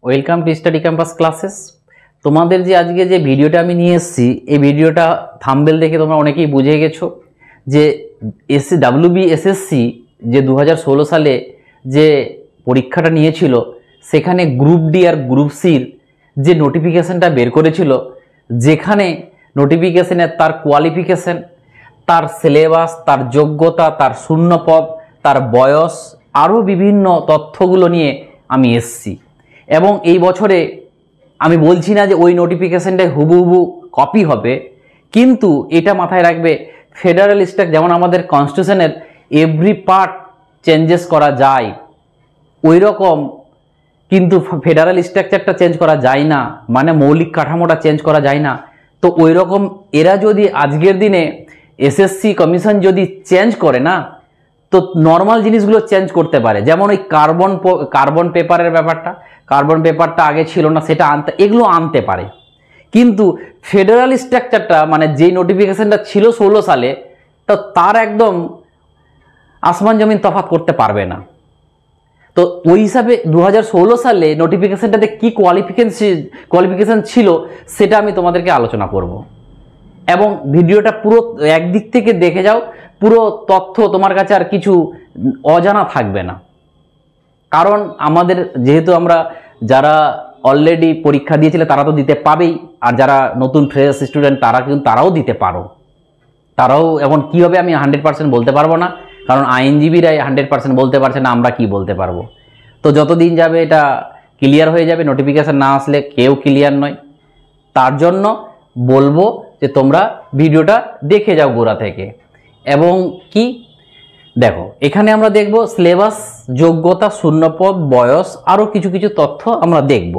Welcome to study campus classes. তোমাদের যে আজকে যে ভিডিওটা আমি নিয়ে এসেছি, এই ভিডিওটা থাম্বনেল দেখে তোমরা অনেকেই বুঝে গেছো যে WBSSC যে 2016 সালে যে পরীক্ষাটা নিয়েছিল, সেখানে গ্রুপ ডি আর গ্রুপ সির যে নোটিফিকেশানটা বের করেছিল, যেখানে নোটিফিকেশানে তার কোয়ালিফিকেশান, তার সিলেবাস, তার যোগ্যতা, তার শূন্যপদ, তার বয়স, আরও বিভিন্ন তথ্যগুলো নিয়ে আমি এসেছি। এবং এই বছরে আমি বলছি না যে ওই নোটিফিকেশানটাই হুবহু কপি হবে, কিন্তু এটা মাথায় রাখবে, ফেডারেল স্ট্রাকচার যেমন আমাদের কনস্টিটিউশনের এভরি পার্ট চেঞ্জেস করা যায়, ওই রকম কিন্তু ফেডারেল স্ট্রাকচারটা চেঞ্জ করা যায় না, মানে মৌলিক কাঠামোটা চেঞ্জ করা যায় না। তো ওই রকম এরা যদি আজকের দিনে এসএসসি কমিশন যদি চেঞ্জ করে না, তো নর্মাল জিনিসগুলো চেঞ্জ করতে পারে। যেমন ওই কার্বন পেপারের ব্যাপারটা, কার্বন পেপারটা আগে ছিল না, সেটা এগুলো আনতে পারে। কিন্তু ফেডারেল স্ট্রাকচারটা মানে যেই নোটিফিকেশনটা ছিল 16 সালে, তো তার একদম আসমান জমিন তফাৎ করতে পারবে না। তো ওই হিসাবে 2016 সালে নোটিফিকেশনটাতে কি কোয়ালিফিকেশন ছিল, সেটা আমি তোমাদেরকে আলোচনা করব। এবং ভিডিওটা পুরো একদিক থেকে দেখে যাও, পুরো তথ্য তোমার কাছে আর কিছু অজানা থাকবে না। কারণ আমাদের যেহেতু আমরা যারা অলরেডি পরীক্ষা দিয়েছিলে তারা তো দিতে পাবেই, আর যারা নতুন ফ্রেশ স্টুডেন্ট তারাও দিতে পারো। তারাও এখন কী হবে আমি 100% বলতে পারবো না, কারণ আইনজীবীরাই 100% বলতে পারছে না, আমরা কি বলতে পারবো। তো যতদিন যাবে এটা ক্লিয়ার হয়ে যাবে, নোটিফিকেশান না আসলে কেউ ক্লিয়ার নয়। তার জন্য বলবো যে তোমরা ভিডিওটা দেখে যাও গোড়া থেকে। এবং কি দেখো, এখানে আমরা দেখব সিলেবাস, যোগ্যতা, শূন্যপদ, বয়স, আরও কিছু কিছু তথ্য আমরা দেখব।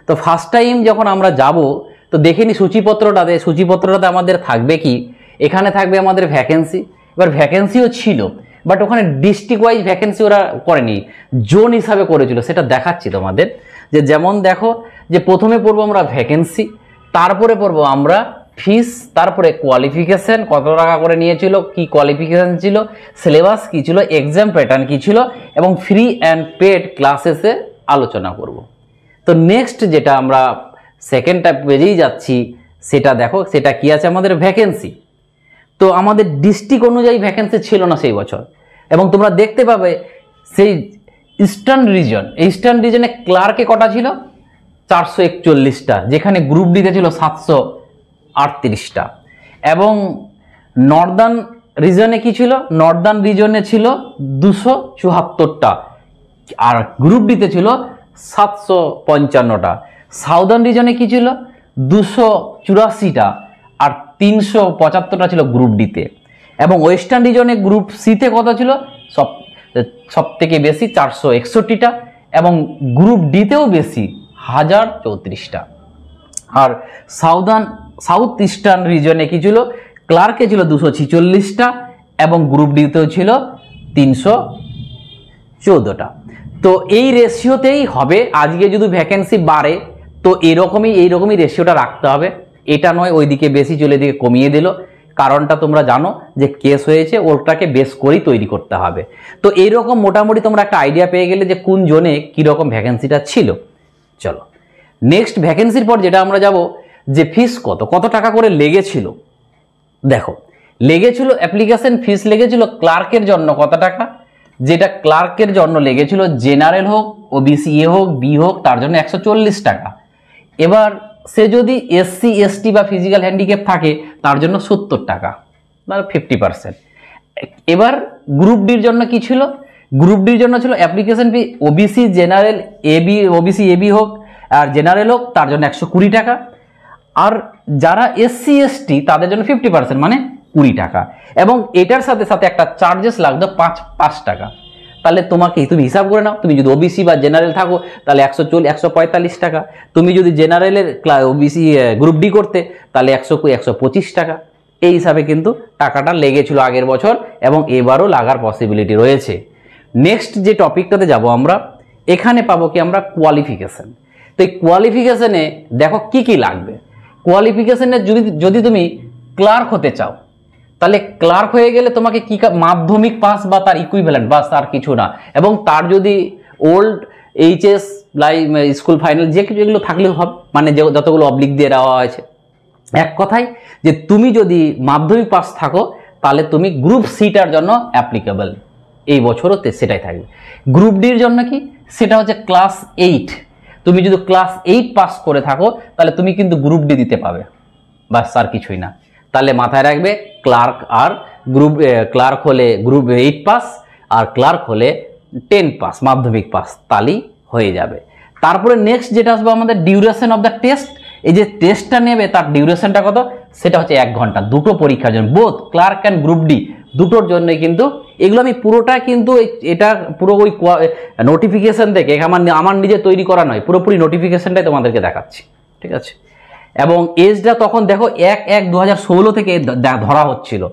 তো ফার্স্ট টাইম যখন আমরা যাব, তো দেখে নি সূচিপত্রটাতে আমাদের থাকবে কি, এখানে থাকবে আমাদের ভ্যাকেন্সি। এবার ভ্যাকেন্সিও ছিল, বাট ওখানে ডিস্ট্রিক্ট ওয়াইজ ভ্যাকেন্সি ওরা করেনি, জোন হিসাবে করেছিল। সেটা দেখাচ্ছি তোমাদের, যে যেমন দেখো যে প্রথমে পড়বো আমরা ভ্যাকেন্সি, তারপরে পড়বো আমরা ফিস, তারপরে কোয়ালিফিকেশান কত টাকা করে নিয়েছিল, কি কোয়ালিফিকেশান ছিল, সিলেবাস কী ছিল, এক্সাম প্যাটার্ন কী ছিল, এবং ফ্রি অ্যান্ড পেড ক্লাসেসে আলোচনা করব। তো নেক্সট যেটা আমরা সেকেন্ডটা পেজেই যাচ্ছি, সেটা দেখো, সেটা কি আছে আমাদের ভ্যাকেন্সি। তো আমাদের ডিস্ট্রিক্ট অনুযায়ী ভ্যাকেন্সি ছিল না সেই বছর, এবং তোমরা দেখতে পাবে সেই ইস্টার্ন রিজনে ক্লার্কে কটা ছিল, 441টা, যেখানে গ্রুপ ডিতে ছিল 738টা। এবং নর্দার্ন রিজনে কি ছিল, নর্দার্ন রিজনে ছিল 274টা, আর গ্রুপ ডিতে ছিল 755টা। সাউদার্ন রিজনে কি ছিল, 284টা, আর 375টা ছিল গ্রুপ ডিতে। এবং ওয়েস্টার্ন রিজনে গ্রুপ সিতে কত ছিল, সব থেকে বেশি 461টা, এবং গ্রুপ ডিতেও বেশি 1034টা। আর সাউথ ইস্টার্ন রিজনে কি ছিল, ক্লার্কে ছিল 246টা, এবং গ্রুপ ডিতেও ছিল 314টা। তো এই রেশিওতেই হবে। আজকে যদি ভ্যাকেন্সি বাড়ে, তো এইরকমই রেশিওটা রাখতে হবে। এটা নয় ওইদিকে বেশি চলে এদিকে কমিয়ে দিল, কারণটা তোমরা জানো যে কেস হয়েছে, ওটাকে বেস করেই তৈরি করতে হবে। তো এইরকম মোটামুটি তোমরা একটা আইডিয়া পেয়ে গেলে যে কোন জোনে কীরকম ভ্যাকেন্সিটা ছিল। চলো নেক্সট ভ্যাকেন্সির পর যেটা আমরা যাব, যে ফিস কত টাকা করে লেগেছিল। দেখো, লেগেছিল অ্যাপ্লিকেশন ফিস লেগেছিল ক্লার্কের জন্য কত টাকা, যেটা ক্লার্কের জন্য লেগেছিল, জেনারেল হোক, ওবিসি এ হোক, বি হোক, তার জন্য 140 টাকা। এবার সে যদি SC ST বা ফিজিক্যাল হ্যান্ডিক্যাপ থাকে, তার জন্য 70 টাকা, মানে 50%। এবার গ্রুপ ডির জন্য কি ছিল, গ্রুপ ডির জন্য ছিল application fee, OBC general OBC AB হোক আর জেনারেল হোক, তার জন্য 120 টাকা। আর যারা SC ST তাদের জন্য 50%, মানে 20 টাকা। এবং এটার সাথে সাথে একটা চার্জেস লাগতো 5 টাকা। তাহলে তুমি হিসাব করে নাও, তুমি যদি ওবিসি বা জেনারেল থাকো তাহলে 145 টাকা, তুমি যদি জেনারেলের ওবিসি গ্রুপ ডি করতে তাহলে 125 টাকা। এই হিসাবে কিন্তু টাকাটা লেগেছিল আগের বছর, এবং এবারও লাগার পসিবিলিটি রয়েছে। নেক্সট যে টপিকটাতে যাব আমরা, এখানে পাবো কি আমরা কোয়ালিফিকেশান। তো এই কোয়ালিফিকেশানে দেখো কি কি লাগবে। কোয়ালিফিকেশানে যদি তুমি ক্লার্ক হতে চাও, তাহলে ক্লার্ক হয়ে গেলে তোমাকে কি মাধ্যমিক পাস বা তার ইকুইভ্যালেন্ট, বাস আর কিছু না। এবং তার যদি ওল্ড এইচএস স্কুল ফাইনাল যে কিছু এগুলো থাকলেও হবে, মানে যতগুলো অবলিক দিয়ে দেওয়া হয়েছে। এক কথায় যে তুমি যদি মাধ্যমিক পাস থাকো তাহলে তুমি গ্রুপ সিটার জন্য অ্যাপ্লিকেবল, এই বছরও সেটাই থাকবে। গ্রুপ ডির জন্য কি, সেটা হচ্ছে ক্লাস 8, তুমি যদি ক্লাস 8 পাস করে থাকো তাহলে তুমি কিন্তু গ্রুপ ডি দিতে পাবে, বাস আর কিছুই না। তাহলে মাথায় রাখবে ক্লার্ক আর ক্লার্ক হলে গ্রুপ 8 পাস আর ক্লার্ক হলে 10 পাস, মাধ্যমিক পাস, তাহলেই হয়ে যাবে। তারপরে নেক্সট যেটা আসবে আমাদের ডিউরেশন অফ দ্য টেস্ট। এই যে টেস্টটা নেবে তার ডিউরেশনটা কত, সেটা হচ্ছে 1 ঘন্টা, দুটো পরীক্ষার জন্য, both clerk and group D দুটোর জন্যই কিন্তু এগুলো আমি পুরোটা কিন্তু এটা পুরো ওই নোটিফিকেশন থেকে আমার নিজে তৈরি করা নয়, পুরোপুরি নোটিফিকেশনটাই তোমাদেরকে দেখাচ্ছি, ঠিক আছে। এবং এজটা তখন দেখো 1/1/2016 থেকে ধরা হচ্ছিল,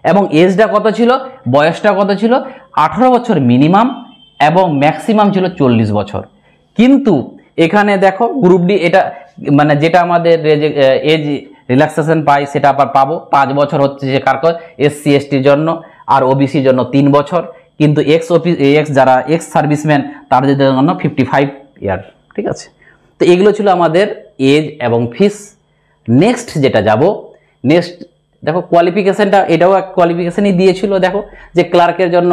এবং এজটা কত ছিল, বয়সটা কত ছিল, 18 বছর মিনিমাম এবং ম্যাক্সিমাম ছিল 40 বছর। কিন্তু এখানে দেখো গ্রুপ ডি এটা মানে যেটা আমাদের এজ রিল্যাক্সেশন পাই সেটা আবার পাবো, 5 বছর হচ্ছে যে কার SC STর জন্য, আর ওবিসির জন্য 3 বছর, কিন্তু যারা এক্স সার্ভিসম্যান তাদের জন্য 55 ইয়ার, ঠিক আছে। তো এগুলো ছিল আমাদের এজ এবং ফিস। নেক্সট যেটা যাব, নেক্সট দেখো কোয়ালিফিকেশনটা, এটাও এক কোয়ালিফিকেশনই দিয়েছিল, দেখো যে ক্লার্কের জন্য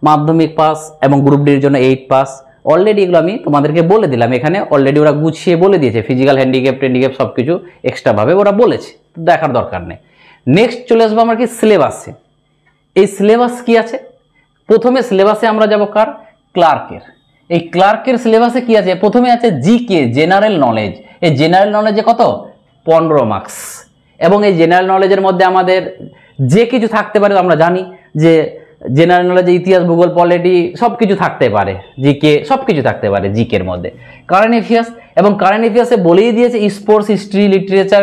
মাধ্যমিক পাস এবং গ্রুপ ডির জন্য 8 পাস। অলরেডি এগুলো আমি তোমাদেরকে বলে দিলাম, এখানে অলরেডি ওরা গুছিয়ে বলে দিয়েছে, ফিজিক্যাল হ্যান্ডিক্যাপ সব কিছু এক্সট্রাভাবে ওরা বলেছে, দেখার দরকার নেই। নেক্সট চলে আসবো আমরা কি সিলেবাসে। এই সিলেবাস কি আছে, প্রথমে সিলেবাসে আমরা যাব কার, ক্লার্কের। এই ক্লার্কের সিলেবাসে কি আছে, প্রথমে আছে জিকে, জেনারেল নলেজ। এই জেনারেল নলেজে কত, 15 মার্কস। এবং এই জেনারেল নলেজের মধ্যে আমাদের যে কিছু থাকতে পারে, আমরা জানি যে জেনারেল নলেজে ইতিহাস, ভূগোল, পলিটি সব কিছু থাকতে পারে, জিকে সব কিছু থাকতে পারে জিকের মধ্যে। কারেন্ট অ্যাফেয়ার্স, এবং কারেন্ট অ্যাফেয়ার্সে বলেই দিয়েছে স্পোর্টস, হিস্ট্রি, লিটারেচার,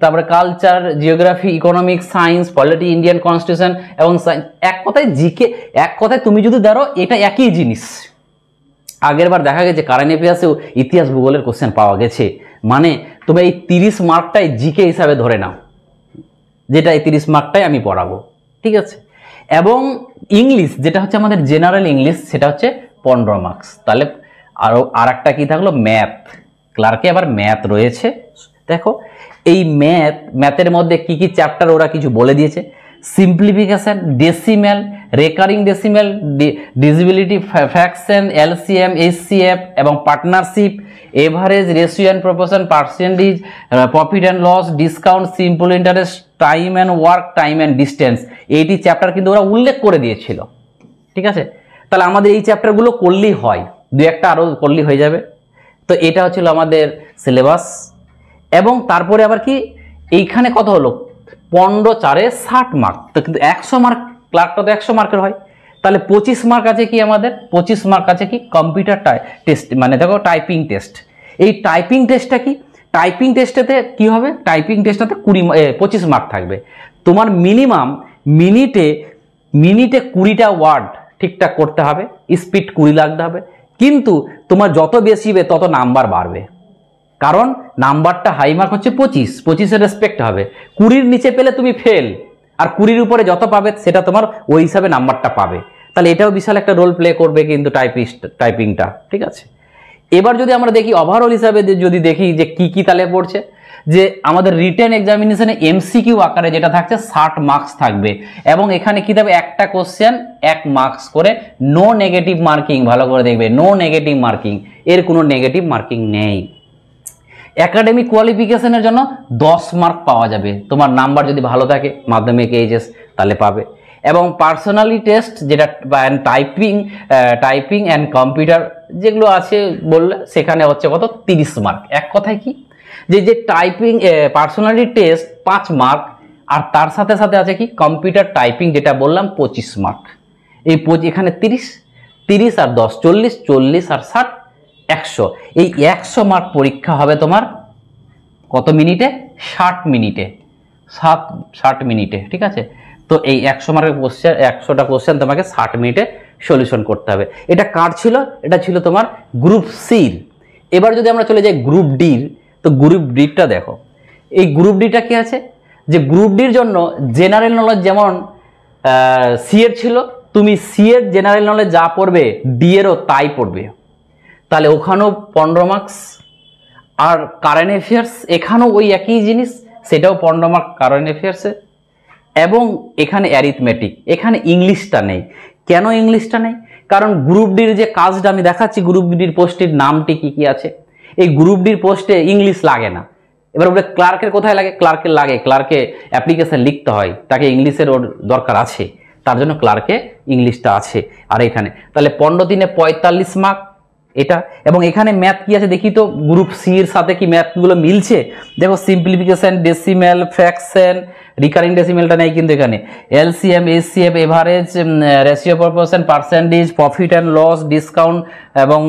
তারপরে culture, geography, economics, science, polity, Indian constitution এবং সায়েন্স। এক কথায় জিকে, এক কথায় তুমি যদি ধরো এটা একই জিনিস। আগের বার দেখা গেছে কারেন্ট অ্যাফেয়ার্সেও ইতিহাস ভূগোলের কোশ্চেন পাওয়া গেছে, মানে তুমি এই 30 মার্কটাই জিকে হিসাবে ধরে নাও, যেটা এই 30 মার্কটাই আমি পড়াবো, ঠিক আছে। এবং ইংলিশ যেটা হচ্ছে আমাদের জেনারেল ইংলিশ, সেটা হচ্ছে 15 মার্কস। তাহলে আর একটা কি থাকলো, ম্যাথ। ক্লার্কে আবার ম্যাথ রয়েছে। দেখো এই ম্যাথের মধ্যে কি কি চ্যাপ্টার ওরা কিছু বলে দিয়েছে, simplification, decimal, recurring decimal, divisibility, fraction, LCM, HCF এবং partnership, average, ratio and proportion, percentage, profit and loss, discount, simple interest, time and work, time and distance. এইটি চ্যাপ্টার কিন্তু ওরা উল্লেখ করে দিয়েছিল, ঠিক আছে। তাহলে আমাদের এই চ্যাপ্টারগুলো করলেই হয়, দু একটা আরও করলেই হয়ে যাবে। তো এটা হচ্ছিল আমাদের সিলেবাস। এবং তারপরে আবার কি, এইখানে কত হলো, 15/4 60 মার্ক। তো কিন্তু 100 মার্ক, ক্লার্কটা তো 100 মার্কের হয়, তাহলে 25 মার্ক আছে কি আমাদের, 25 মার্ক আছে কি কম্পিউটার টেস্ট, মানে দেখো টাইপিং টেস্ট। এই টাইপিং টেস্টটা কি, টাইপিং টেস্টেতে কি হবে, টাইপিং টেস্টটাতে 25 মার্ক থাকবে। তোমার মিনিমাম মিনিটে 20টা ওয়ার্ড ঠিকঠাক করতে হবে, স্পিড 20 লাগতে হবে। কিন্তু তোমার যত বেশি হবে তত নাম্বার বাড়বে, কারণ নাম্বারটা হাই মার্ক হচ্ছে 25-25-এর রেসপেক্ট হবে। 20-র নিচে পেলে তুমি ফেল, আর 20-র উপরে যত পাবে সেটা তোমার ওই হিসাবে নাম্বারটা পাবে। তাহলে এটাও বিশাল একটা রোল প্লে করবে কিন্তু টাইপিংটা, ঠিক আছে। এবার যদি আমরা দেখি ওভারঅল হিসাবে, যদি দেখি যে কি কি তাহলে পড়ছে, যে আমাদের রিটেন এক্সামিনেশনে এমসিকিউ আকারে যেটা থাকছে 60 মার্কস থাকবে, এবং এখানে কি থাকবে, একটা কোশ্চেন 1 মার্কস করে, নো নেগেটিভ মার্কিং। ভালো করে দেখবে, নো নেগেটিভ মার্কিং, এর কোনো নেগেটিভ মার্কিং নেই। একাডেমিক কোয়ালিফিকেশনের জন্য 10 মার্ক পাওয়া যাবে, তোমার নাম্বার যদি ভালো থাকে মাধ্যমিক এইচএস তাহলে পাবে। এবং পার্সোনালি টেস্ট যেটা টাইপিং অ্যান্ড কম্পিউটার যেগুলো আছে বললে, সেখানে হচ্ছে কত, 30 মার্ক। এক কথায় কি, যে টাইপিং পার্সোনালি টেস্ট 5 মার্ক, আর তার সাথে সাথে আছে কি কম্পিউটার টাইপিং যেটা বললাম 25 মার্ক। এই এখানে 30 আর 10 40 আর 60 100। এই 100 মার্ক পরীক্ষা হবে তোমার কত মিনিটে, 60 মিনিটে, 60 মিনিটে, ঠিক আছে। তো এই 100 মার্কের কোশ্চেন, 100টা কোশ্চেন তোমাকে 60 মিনিটে সলিউশন করতে হবে। এটা কার ছিল, এটা ছিল তোমার গ্রুপ সির। এবার যদি আমরা চলে যাই গ্রুপ ডির, তো গ্রুপ ডিটা দেখো, এই গ্রুপ ডিটা কি আছে, যে গ্রুপ ডির জন্য জেনারেল নলেজ যেমন সি এর ছিল, তুমি সি এর জেনারেল নলেজ যা পড়বে ডি এরও তাই পড়বে। তাহলে ওখানেও 15 মার্কস। আর কারেন্ট অ্যাফেয়ার্স এখানেও ওই একই জিনিস, সেটাও 15 মার্ক কারেন্ট অ্যাফেয়ার্সে। এবং এখানে অ্যারিথমেটিক, এখানে ইংলিশটা নেই। কেন ইংলিশটা নেই? কারণ গ্রুপ ডির যে কাজটা আমি দেখাচ্ছি, গ্রুপ ডির পোস্টের নামটি কি কি আছে, এই গ্রুপ ডির পোস্টে ইংলিশ লাগে না। এবার বলে ক্লার্কের কোথায় লাগে? ক্লার্কের লাগে, ক্লার্কে অ্যাপ্লিকেশন লিখতে হয়, তাকে ইংলিশের ওর দরকার আছে, তার জন্য ক্লার্কে ইংলিশটা আছে। আর এখানে তাহলে 15 দিনে 45 মার্ক এটা। এবং এখানে ম্যাথ কি আছে দেখি তো, গ্রুপ সি এর সাথে কি ম্যাথগুলো মিলছে? দেখো সিম্পলিফিকেশন, ডেসিমেল, ফ্র্যাকশন, রিকারিং ডেসিমেলটা নেই কিন্তু এখানে, LCM, SCF, average, ratio proportion, percentage, profit and loss, discount এবং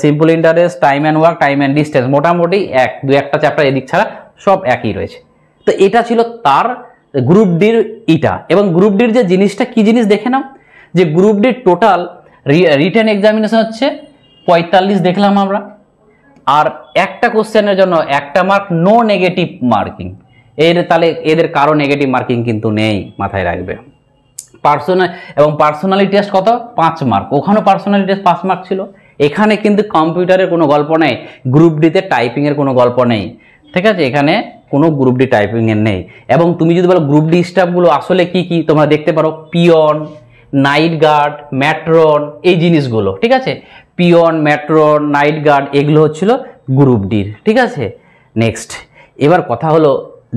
simple interest, time and work, time and distance, মোটামুটি একটা চ্যাপ্টার এদিক ছাড়া সব একই রয়েছে। তো এটা ছিল তার গ্রুপ ডির ইটা। এবং গ্রুপ ডির যে জিনিসটা কি জিনিস দেখে নাও, যে গ্রুপ ডির টোটাল রিটেন এক্সামিনেশন হচ্ছে 45 দেখলাম আমরা, আর একটা কোশ্চেনের জন্য 1 মার্ক, নো নেগেটিভ মার্কিং। তাহলে এদের কারো নেগেটিভ মার্কিং কিন্তু নেই, মাথায় রাখবে। পার্সোনালি টেস্ট কত? 5 মার্ক। ওখানেও পার্সোনালি টেস্ট 5 মার্ক ছিল। এখানে কিন্তু কম্পিউটারের কোনো গল্প নেই, গ্রুপ ডিতে টাইপিং এর কোনো গল্প নেই, ঠিক আছে? এখানে কোনো গ্রুপ ডি টাইপিং এর নেই। এবং তুমি যদি বলো গ্রুপ ডি স্টাফগুলো আসলে কি কি, তোমরা দেখতে পারো পিয়ন, নাইট গার্ড, ম্যাট্রন, এই জিনিসগুলো, ঠিক আছে? পিয়ন, ম্যাট্রন, নাইট গার্ড, এগুলো হচ্ছিল গ্রুপ ডির, ঠিক আছে? নেক্সট, এবার কথা হলো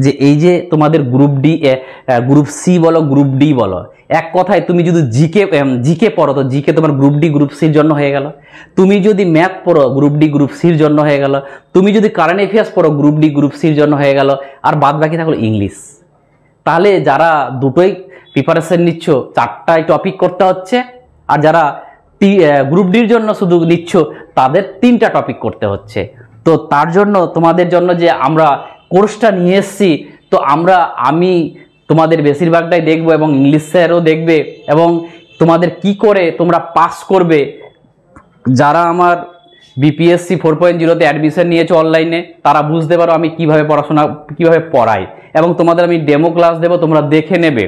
যে এই যে তোমাদের গ্রুপ ডি, গ্রুপ সি বলো, গ্রুপ ডি বলো, এক কথায় তুমি যদি জিকে পড়ো তো জিকে তোমার গ্রুপ ডি গ্রুপ সির জন্য হয়ে গেল। তুমি যদি ম্যাথ পড়ো গ্রুপ ডি গ্রুপ সির জন্য হয়ে গেল। তুমি যদি কারেন্ট অ্যাফেয়ার্স পড়ো গ্রুপ ডি গ্রুপ সির জন্য হয়ে গেল। আর বাদ বাকি থাকলো ইংলিশ। তাহলে যারা দুটোই প্রিপারেশন নিচ্ছ, 4টাই টপিক করতে হচ্ছে, আর যারা গ্রুপ ডির জন্য শুধু নিচ্ছ তাদের 3টা টপিক করতে হচ্ছে। তো তার জন্য তোমাদের জন্য যে আমরা কোর্সটা নিয়ে এসেছি, তো আমি তোমাদের বেশিরভাগটাই দেখবো, এবং ইংলিশ স্যারও দেখবে, এবং তোমাদের কি করে তোমরা পাস করবে। যারা আমার বিপিএসসি 4.0-তে অ্যাডমিশন নিয়েছো অনলাইনে, তারা বুঝতে পারো আমি কিভাবে পড়াই, এবং তোমাদের আমি ডেমো ক্লাস দেবো, তোমরা দেখে নেবে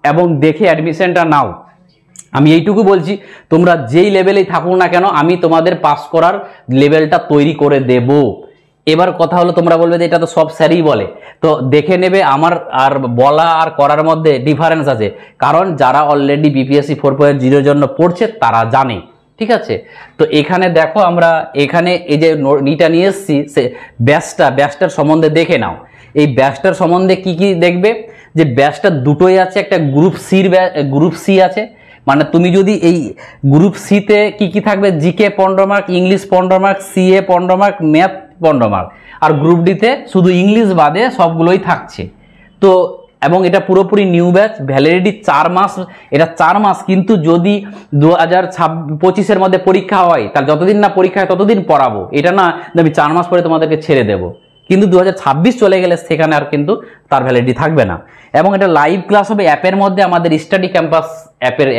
এবং দেখে অ্যাডমিশনটা নাও। আমি এইটুকু বলছি, তোমরা যেই লেভেলেই থাকুক না কেন, আমি তোমাদের পাস করার লেভেলটা তৈরি করে দেব। এবার কথা হলো, তোমরা বলবে যে এটা তো সব স্যারই বলে, তো দেখে নেবে আমার আর বলা আর করার মধ্যে ডিফারেন্স আছে। কারণ যারা অলরেডি বিপিএসসি 4.0-র জন্য পড়ছে তারা জানে, ঠিক আছে? তো এখানে দেখো, আমরা এখানে এই যে নিটা নিয়ে এসেছি, সে ব্যাচটার সম্বন্ধে দেখে নাও। এই ব্যাচটার সম্বন্ধে কি কি দেখবে, যে ব্যাচটা দুটোই আছে, একটা গ্রুপ সি আছে। মানে তুমি যদি এই গ্রুপ সিতে কি কি থাকবে, GK 15 mark, English 15 mark, CA 15 mark, math 15 mark, আর গ্রুপ ডিতে শুধু ইংলিশ বাদে সবগুলোই থাকছে। তো এবং এটা পুরোপুরি নিউ ব্যাচ, ভ্যালিডিটি 4 মাস। এটা 4 মাস, কিন্তু যদি 2025-এর মধ্যে পরীক্ষা হয়, তাহলে যতদিন না পরীক্ষা হয় ততদিন পড়াবো। এটা না আমি 4 মাস পরে তোমাদেরকে ছেড়ে দেবো, কিন্তু 2026 চলে গেলে সেখানে আর কিন্তু তার ভ্যালিডিটি থাকবে না। এবং এটা লাইভ ক্লাস হবে অ্যাপের মধ্যে, আমাদের স্টাডি ক্যাম্পাস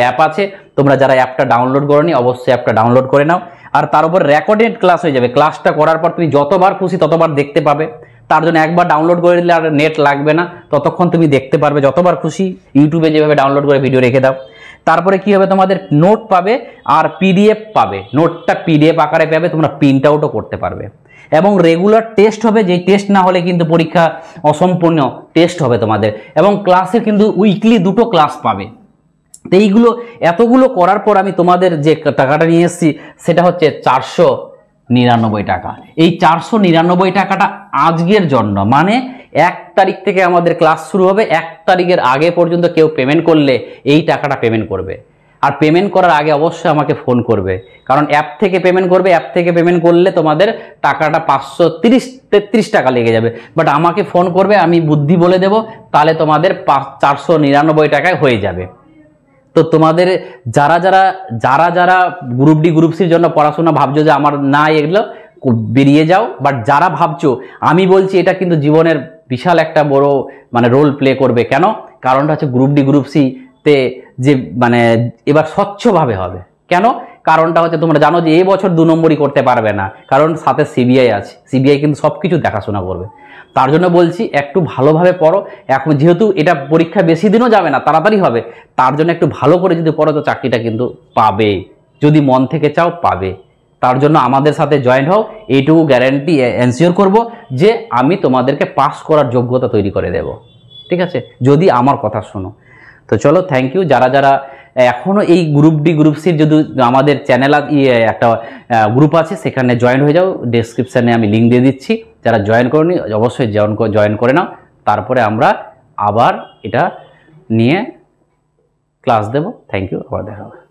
অ্যাপ আছে। তোমরা যারা অ্যাপটা ডাউনলোড করোনি অবশ্যই অ্যাপটা ডাউনলোড করে নাও। আর তার উপর রেকর্ডেড ক্লাস হয়ে যাবে, ক্লাসটা করার পর তুমি যতবার খুশি ততবার দেখতে পাবে। তার জন্য একবার ডাউনলোড করে দিলে আর নেট লাগবে না, ততক্ষণ তুমি দেখতে পারবে যতবার খুশি, ইউটিউবে যেভাবে ডাউনলোড করে ভিডিও রেখে দাও। তারপরে কি হবে, তোমাদের নোট পাবে আর পিডিএফ পাবে। নোটটা পিডিএফ আকারে পাবে, তোমরা প্রিন্ট আউটও করতে পারবে। এবং রেগুলার টেস্ট হবে, যেই টেস্ট না হলে কিন্তু পরীক্ষা অসম্পূর্ণ টেস্ট হবে তোমাদের। এবং ক্লাসে কিন্তু উইকলি 2টো ক্লাস পাবে। তো এইগুলো এতগুলো করার পর আমি তোমাদের যে টাকাটা নিয়ে এসেছি সেটা হচ্ছে 499 টাকা। এই 499 টাকাটা আজকের জন্য, মানে 1 তারিখ থেকে আমাদের ক্লাস শুরু হবে, 1 তারিখের আগে পর্যন্ত কেউ পেমেন্ট করলে এই টাকাটা পেমেন্ট করবে। আর পেমেন্ট করার আগে অবশ্যই আমাকে ফোন করবে, কারণ অ্যাপ থেকে পেমেন্ট করবে। অ্যাপ থেকে পেমেন্ট করলে তোমাদের টাকাটা 533 টাকা লেগে যাবে, বাট আমাকে ফোন করবে, আমি বুদ্ধি বলে দেব, তাহলে তোমাদের 499 টাকায় হয়ে যাবে। তো তোমাদের যারা যারা গ্রুপ ডি গ্রুপ সির জন্য পড়াশোনা ভাবছো যে আমার না, এগুলো বেরিয়ে যাও। বাট যারা ভাবছো, আমি বলছি এটা কিন্তু জীবনের বিশাল একটা বড় মানে রোল প্লে করবে। কেন? কারণটা হচ্ছে গ্রুপ ডি গ্রুপ সি তে যে মানে এবার স্বচ্ছভাবে হবে। কেন? কারণটা হচ্ছে তোমরা জানো যে এই বছর 2 নম্বরই করতে পারবে না, কারণ সাথে সিবিআই আছে। সিবিআই কিন্তু সব কিছু দেখাশোনা করবে। তার জন্য বলছি একটু ভালোভাবে পড়ো। এখন যেহেতু এটা পরীক্ষা বেশি দিনও যাবে না, তাড়াতাড়ি হবে, তার জন্য একটু ভালো করে যদি পড়ো তো চাকরিটা কিন্তু পাবে। যদি মন থেকে চাও পাবে। তার জন্য আমাদের সাথে জয়েন হও, এইটুকু গ্যারান্টি এনশিওর করব যে আমি তোমাদেরকে পাস করার যোগ্যতা তৈরি করে দেব, ঠিক আছে, যদি আমার কথা শোনো। তো চলো, থ্যাংক ইউ। যারা যারা এখনও এই গ্রুপ ডি গ্রুপ সির যদি আমাদের চ্যানেল একটা গ্রুপ আছে, সেখানে জয়েন হয়ে যাও, ডেসক্রিপশানে আমি লিঙ্ক দিয়ে দিচ্ছি। যারা জয়েন করনি অবশ্যই জয়েন করে নাও, তারপরে আমরা আবার এটা নিয়ে ক্লাস দেব। থ্যাংক ইউ, আবার দেখা হবে।